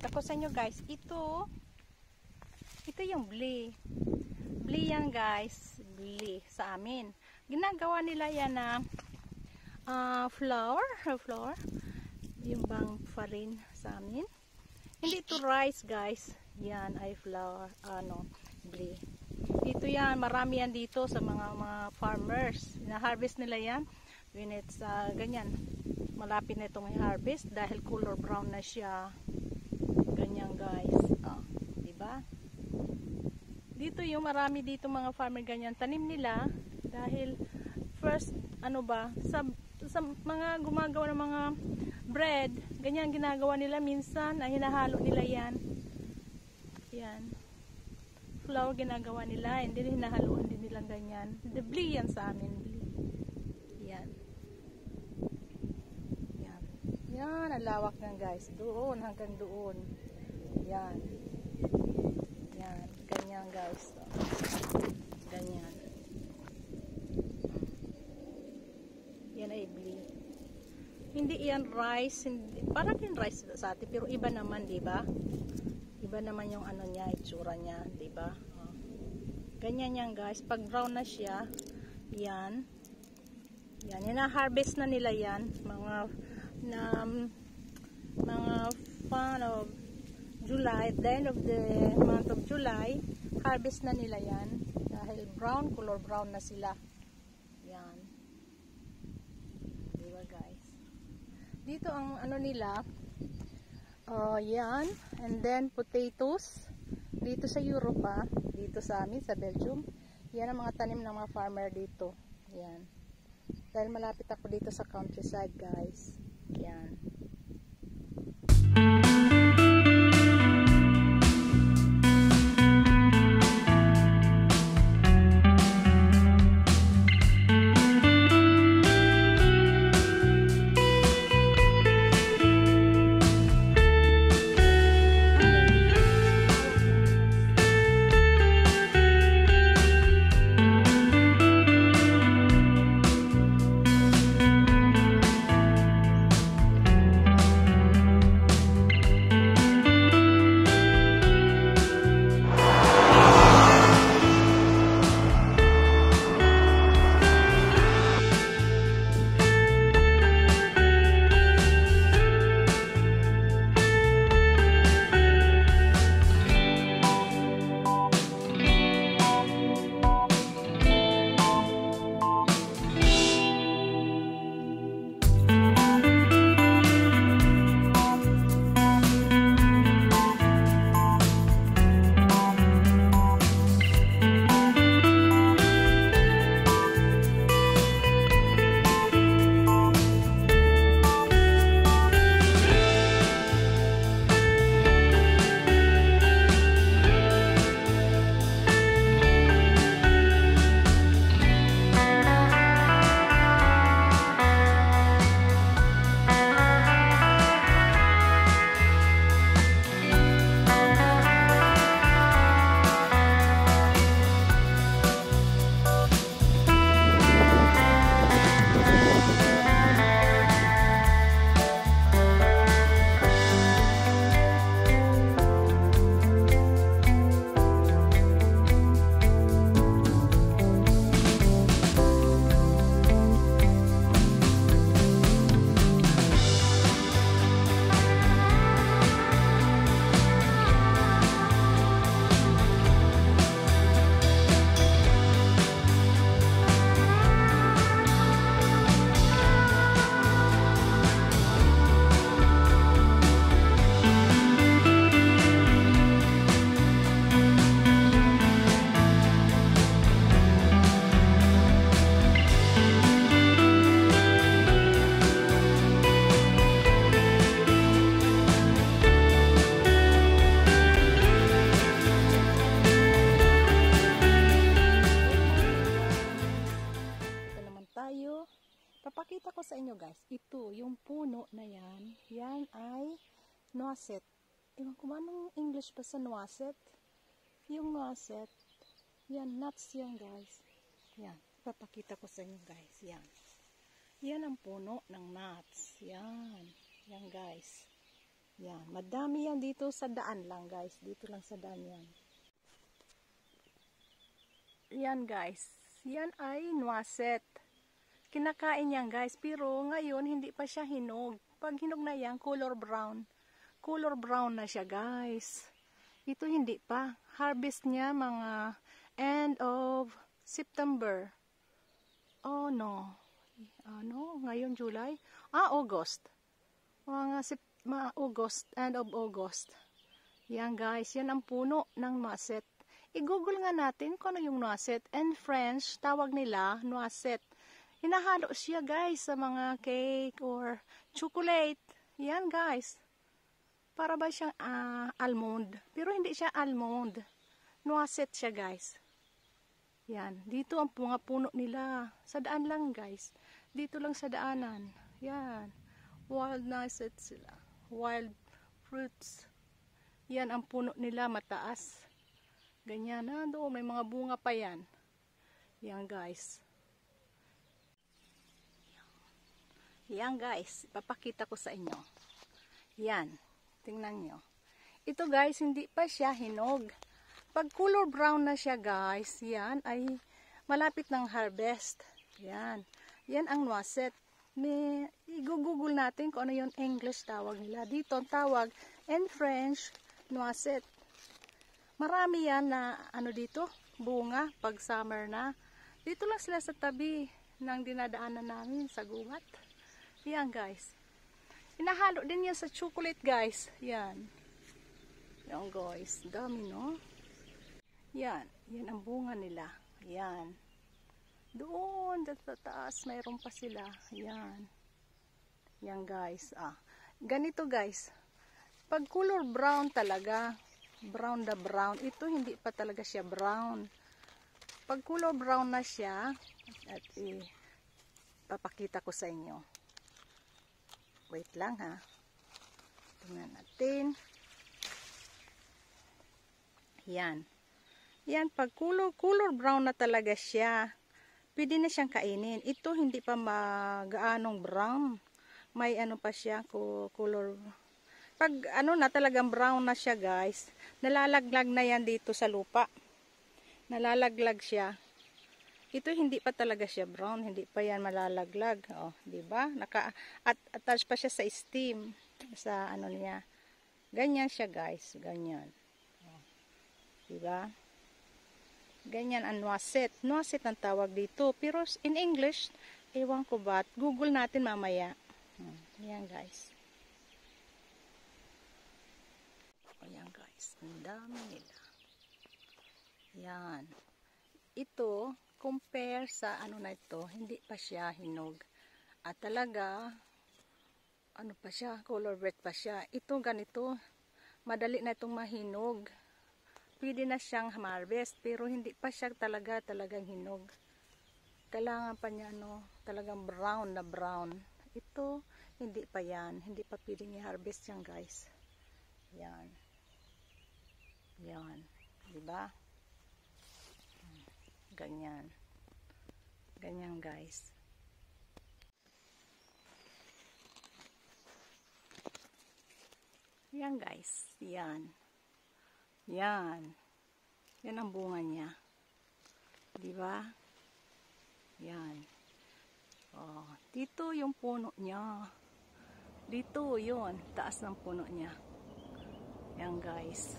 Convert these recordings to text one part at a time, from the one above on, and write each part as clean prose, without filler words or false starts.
Papakita ko sa inyo guys. Ito yung bli. Bli yan guys. Bli sa amin. Ginagawa nila yan na flour. Yung bang farin sa amin. Hindi ito rice guys. Yan ay flour. Bli. Ito yan. Marami yan dito sa mga farmers. Na-harvest nila yan. When it's ganyan. Malapit na itong harvest dahil color brown na siya. Ganyan guys. Diba? Dito yung marami dito mga farmer ganyan. Tanim nila dahil first sa mga gumagawa ng mga bread, ganyan ginagawa nila minsan ay hinahalo nila yan. Yan. Flour ginagawa nila, hindi hinahaluan din nila ganyan. Bli yan sa amin. Bli. Yan. Yan, ang lawak ng guys. Doon, hanggang doon. Yan. Yan. Ganyan guys. Ganyan. Yan ay bli. Hindi yan rice. Parang yung rice sa atin. Pero iba naman, diba? Iba naman yung ano niya, itsura niya. Diba? Ganyan yan guys. Pag brown na siya, yan. Yan. Hina-harvest na nila yan. Mga July, at the end of the month of July, harvest na nila yan dahil brown, color brown na sila. Yan. Diba guys? Dito ang ano nila, yan, and then potatoes dito sa Europe, dito sa amin, sa Belgium. Yan ang mga tanim ng mga farmer dito. Yan. Dahil malapit ako dito sa countryside guys. Yan. Papakita ko sa inyo guys, ito yung puno na yan, yan ay noisette. Ewan ko anong English pa sa noisette. Yung noisette, yan, nuts yan guys. Yan, papakita ko sa inyo guys, yan. Yan ang puno ng nuts, yan, yan guys. Yan, madami yan dito sa daan lang guys. Dito lang sa daan yan. Yan guys. Yan ay nuaset. Kinakain yan guys. Pero ngayon hindi pa siya hinog. Pag hinog na yan, color brown. Color brown na siya guys. Ito hindi pa. Harvest niya mga end of September. Oh no. Ano? Ngayon July? August. Mga August, end of August. Yan guys, yan ang puno ng noisette. I-google nga natin kung ano yung noisette. In French, tawag nila noisette. Hinahalo siya guys sa mga cake or chocolate. Yan guys. Para ba siyang almond? Pero hindi siya almond. Noisette siya guys. Yan. Dito ang mga puno nila. Sa daan lang guys. Dito lang sa daanan. Yan. Wild noisette sila. Wild fruits. Yan ang puno nila, mataas. Ganyan na, doon may mga bunga pa yan. Yan guys. Yan guys, ipapakita ko sa inyo. Yan, tingnan nyo. Ito guys, hindi pa siya hinog. Pag color brown na siya guys, yan ay malapit ng harvest. Yan. Yan ang noisette. I-google natin kung ano yung English tawag nila. Dito ang tawag in French, noisette. Marami yan na ano dito, bunga pag summer na. Dito lang sila sa tabi ng dinadaanan namin sa gubat. Yan guys. Inahalo din yan sa chocolate guys. Yan. Yan guys. Dami no. Yan. Yan ang bunga nila. Yan. Doon, sa taas, mayroon pa sila. Yan. Yan guys. Ganito guys. Pag color brown talaga, brown na brown, ito hindi pa talaga siya brown. Pag color brown na siya, at papakita ko sa inyo. Wait lang ha. Tingnan natin. Yan. Yan, pag color brown na talaga siya, pwede na siyang kainin. Ito hindi pa magaanong brown. May ano pa siya, color. Pag ano na talagang brown na siya guys, nalalaglag na yan dito sa lupa. Nalalaglag siya. Ito hindi pa talaga siya brown, hindi pa yan malalaglag. Oh, di ba? Naka-attach pa siya sa steam, sa ano niya. Ganyan siya guys, ganyan. Oh, di ba? Ganyan ang noisette. Noisette ang tawag dito. Pero in English, ewan ko ba. Google natin mamaya. Ayan guys. Ayan guys. Ang dami nila. Yan. Ito, compare sa ano na ito, hindi pa siya hinog. At talaga, ano pa siya, color red pa siya. Ito ganito, madali na itong mahinog. Pwede na siyang harvest, pero hindi pa siya talagang hinog. Kailangan pa niya talagang brown na brown. Ito, hindi pa yan. Hindi pa pwedeng i-harvest yan guys. Yan. Yan. Diba? Ganyan. Ganyan guys. Yan guys. Yan. Yan. Yan ang bunga niya. Diba? Yan. Oh, dito yung puno niya. Dito yun. Taas ng puno niya. Yan guys.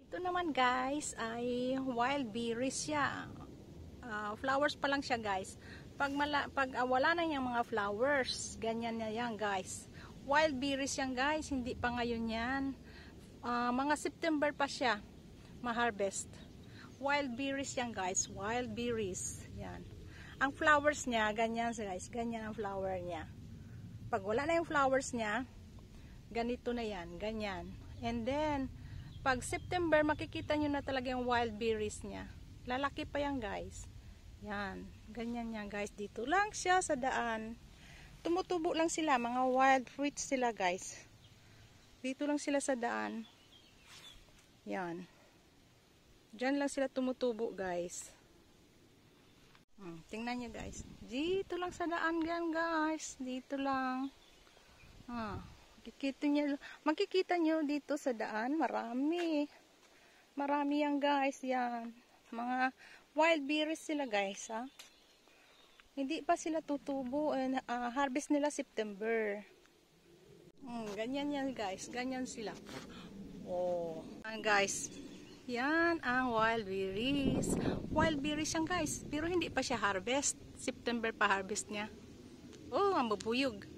Ito naman guys ay wild berries siya. Flowers pa lang siya guys. Pag wala na yung mga flowers, ganyan na yan guys. Wild berries yan guys. Hindi pa ngayon yan. Mga September pa siya ma-harvest. Wild berries yan guys, wild berries. Yan. Ang flowers niya, ganyan guys, ganyan ang flower niya. Pag wala na yung flowers niya, ganito na yan, ganyan. And then, pag September, makikita nyo na talaga yung wild berries niya. Lalaki pa yan guys. Yan, ganyan yan guys. Dito lang siya sa daan. Tumutubo lang sila, mga wild fruits sila guys. Dito lang sila sa daan. Yan. Diyan lang sila tumutubo guys. Tingnan nyo guys. Dito lang sa daan yan guys. Dito lang. Makikita nyo dito sa daan, marami. Marami yan guys, yan. Mga wild berries sila guys, ha. Hindi pa sila tutubo, harvest nila September. Ganyan yan guys, ganyan sila. Oh, guys. Yan ang wild berries. Wild berries yan guys, pero hindi pa siya harvest. September pa harvest niya. Oh, ang bubuyog.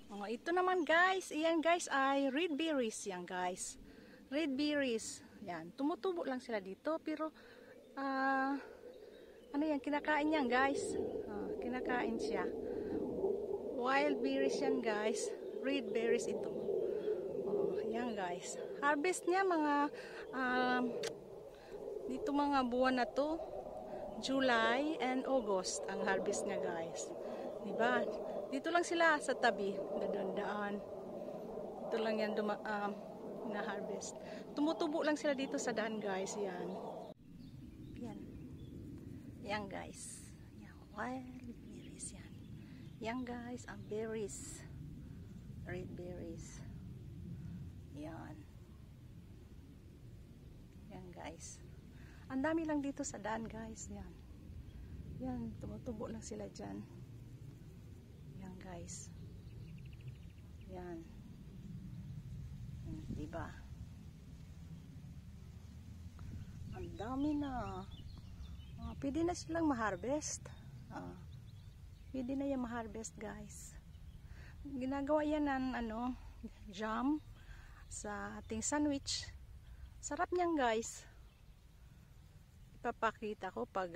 Oh, ito naman guys, iyan guys ay red berries yan guys. Red berries. Yan, tumutubo lang sila dito pero ano yan, kinakain yan guys. Kinakain siya. Wild berries yan guys. Red berries ito. Oh, yan guys. Harvest niya mga dito mga buwan na to. July and August ang harvest niya guys. Diba? Dito lang sila sa tabi. Dadaan. Dito lang yan na-harvest. Tumutubo lang sila dito sa daan guys. Yan. Yan. Yan guys. Yan. Wild berries yan. Yan guys. Ang berries. Red berries. Yan. Yan guys. Ang dami lang dito sa daan guys. Yan. Yan. Tumutubo lang sila dyan. Yan guys. Yan. Diba? Ang dami na. Pwede na silang ma-harvest. Pwede na yan ma-harvest guys. Ginagawa yan ng jam sa ating sandwich. Sarap niyan guys. Ipapakita ko pag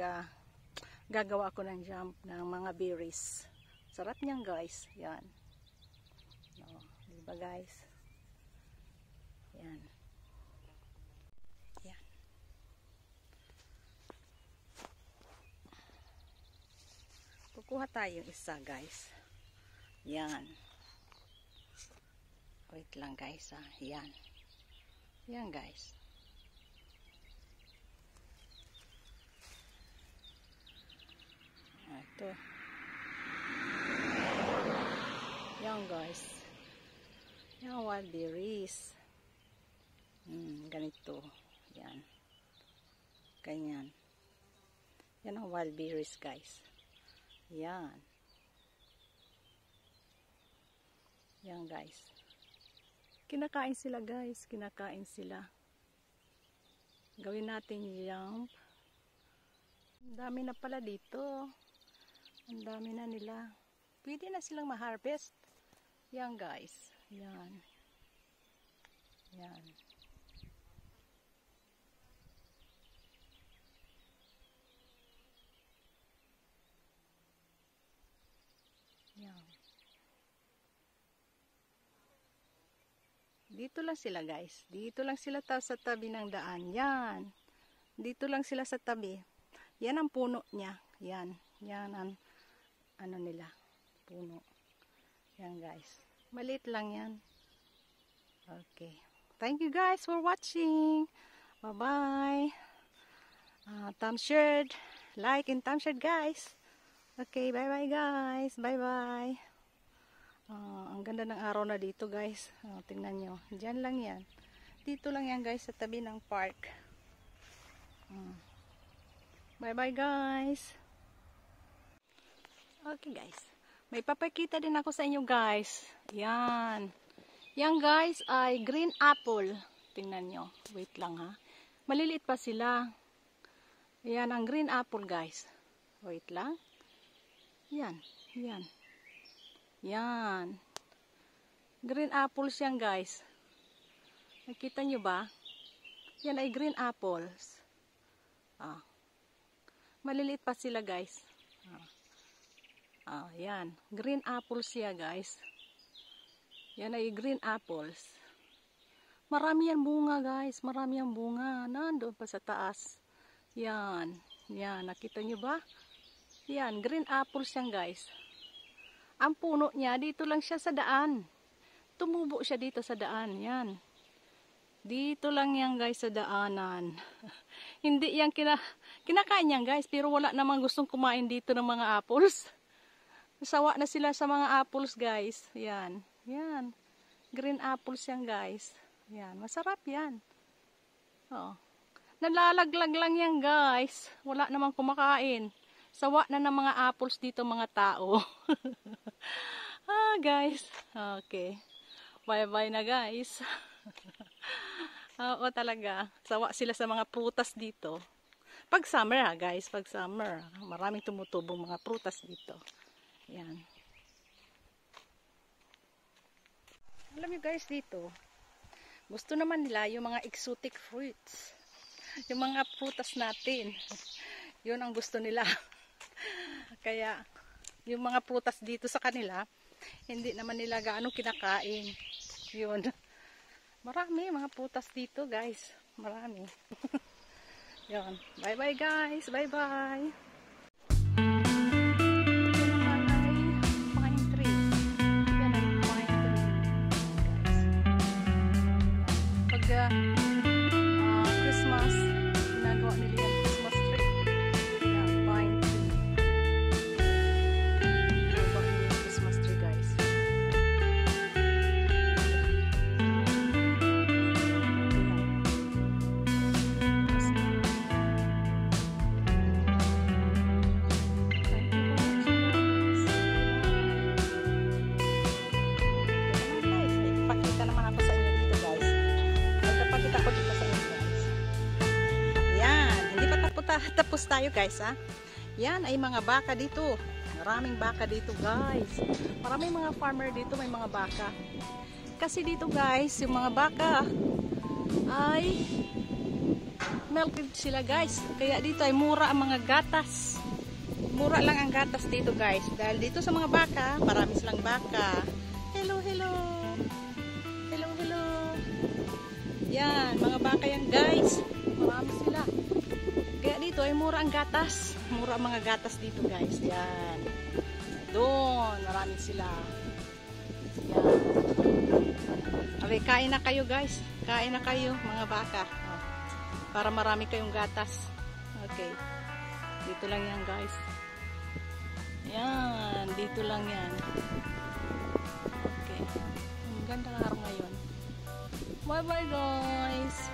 gagawa ko ng jam ng mga berries. Sarap niyan guys. Yan. Diba guys? Yan. Yan. Kukuha tayo isa guys. Yan. Wait lang guys ha. Yan. Yan guys. Ito. Yan guys. Yan wild berries. Ganito. Yan. Ganyan. Yan ang wild berries guys. Yan. Yan guys. Kinakain sila guys. Kinakain sila. Gawin natin yung ang dami na pala dito. Ang dami na nila. Pwede na silang ma-harvest. Yan guys. Yan. Yan. Yan. Dito lang sila guys. Dito lang sila sa tabi ng daan. Yan. Dito lang sila sa tabi. Yan ang puno niya. Yan. Yan ang ano nila. Puno. Yan guys. Maliit lang yan. Okay. Thank you guys for watching. Bye-bye. Thumbs shared. Like and thumbs shared guys. Okay. Bye-bye guys. Bye-bye. Ang ganda ng araw na dito guys. Tingnan nyo. Diyan lang yan. Dito lang yan guys sa tabi ng park. Bye bye guys. Okay guys. May papakita din ako sa inyo guys. Yan. Yan guys ay green apple. Tingnan nyo. Wait lang ha. Maliliit pa sila. Yan ang green apple guys. Wait lang. Yan. Yan. Yan. Green apples yan guys. Nakita nyo ba? Yan ay green apples. Maliliit pa sila guys. Yan. Green apples siya guys. Yan ay green apples. Marami yan bunga guys. Marami yan bunga. Nandoon pa sa taas. Yan. Yan. Nakita nyo ba? Yan. Green apples yan guys. Ang puno niya, dito lang siya sa daan. Tumubo siya dito sa daan. Yan. Dito lang yan guys sa daanan. Hindi yan kinakain yan guys. Pero wala namang gustong kumain dito ng mga apples. Sawa na sila sa mga apples, guys. Yan. Yan. Green apples yan, guys. Yan. Masarap yan. Oo. Nalalaglag lang yan, guys. Wala namang kumakain. Sawa na ng mga apples dito, mga tao. Guys. Okay. Bye-bye na, guys. Oo, talaga. Sawa sila sa mga prutas dito. Pag summer, guys. Pag summer. Maraming tumutubong mga prutas dito. Yan. Alam niyo, guys, dito, gusto naman nila yung mga exotic fruits. Yung mga prutas natin. Yun ang gusto nila. Kaya, yung mga prutas dito sa kanila, hindi naman nila gaano kinakain. Yun. Marami mga prutas dito, guys. Marami. Yun. Bye-bye, guys. Bye-bye. Christmas, ginagawa nila yung Christmas tree. Yeah, pine tree. Ginagawa nila yung Christmas tree, guys. Pakita naman ako sa inyo dito, guys. Magpapakita ko dito sa inyo, guys. Yan, hindi pa tapos tayo, guys, ha. Yan ay mga baka dito. Maraming baka dito, guys. Maraming mga farmer dito, may mga baka. Kasi dito, guys, yung mga baka ay milked sila, guys. Kaya dito ay mura ang mga gatas. Mura lang ang gatas dito, guys. Dahil dito sa mga baka, marami silang baka. Hello, hello. Hello, hello. Yan, mga baka yan, guys. Marami sila. Kaya dito ay mura ang gatas. Mura ang mga gatas dito, guys. Yan. Doon, marami sila. Yan. Okay, kain na kayo, guys. Kain na kayo, mga baka. Oh, para marami kayong gatas. Okay. Dito lang yan, guys. Yan, dito lang yan. Okay. Ang ganda ng araw ngayon. Bye-bye, guys.